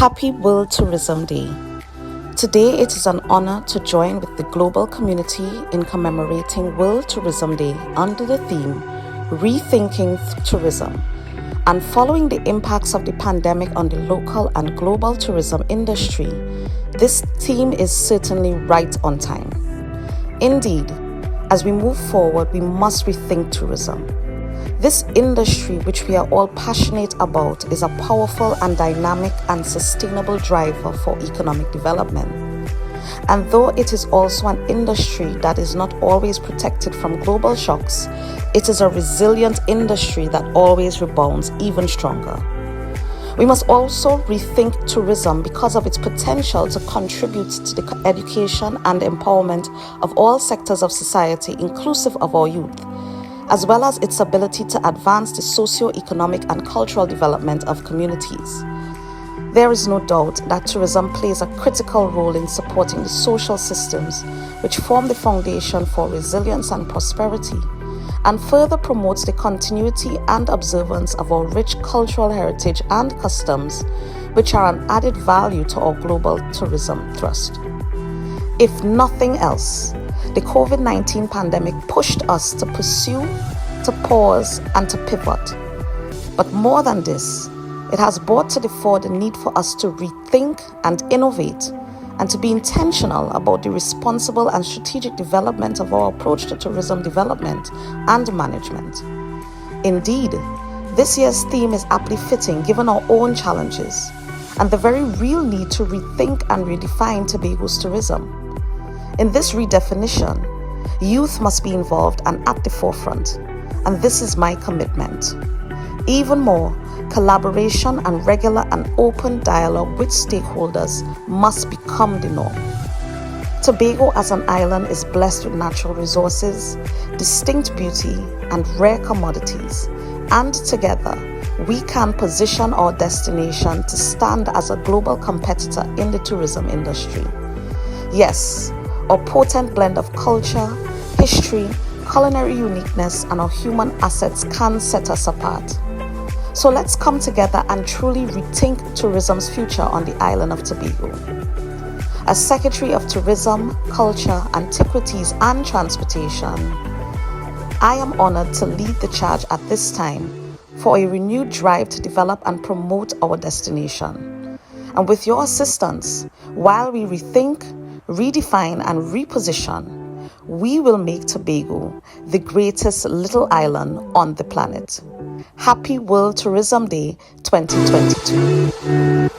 Happy World Tourism Day. Today it is an honor to join with the global community in commemorating World Tourism Day under the theme Rethinking Tourism. And following the impacts of the pandemic on the local and global tourism industry, this theme is certainly right on time. Indeed, as we move forward, we must rethink tourism. This industry, which we are all passionate about, is a powerful and dynamic and sustainable driver for economic development. And though it is also an industry that is not always protected from global shocks, it is a resilient industry that always rebounds even stronger. We must also rethink tourism because of its potential to contribute to the education and empowerment of all sectors of society, inclusive of our youth, as well as its ability to advance the socio-economic and cultural development of communities. There is no doubt that tourism plays a critical role in supporting the social systems which form the foundation for resilience and prosperity, and further promotes the continuity and observance of our rich cultural heritage and customs, which are an added value to our global tourism thrust. If nothing else, the COVID-19 pandemic pushed us to pursue, to pause, and to pivot. But more than this, it has brought to the fore the need for us to rethink and innovate, and to be intentional about the responsible and strategic development of our approach to tourism development and management. Indeed, this year's theme is aptly fitting given our own challenges and the very real need to rethink and redefine Tobago's tourism. In this redefinition, youth must be involved and at the forefront, and this is my commitment. Even more, collaboration and regular and open dialogue with stakeholders must become the norm. Tobago as an island is blessed with natural resources, distinct beauty, and rare commodities, and together we can position our destination to stand as a global competitor in the tourism industry. Yes, our potent blend of culture, history, culinary uniqueness, and our human assets can set us apart. So let's come together and truly rethink tourism's future on the island of Tobago. As Secretary of Tourism, Culture, Antiquities, and Transportation, I am honored to lead the charge at this time for a renewed drive to develop and promote our destination. And with your assistance, while we rethink, redefine, and reposition, we will make Tobago the greatest little island on the planet. Happy World Tourism Day 2022.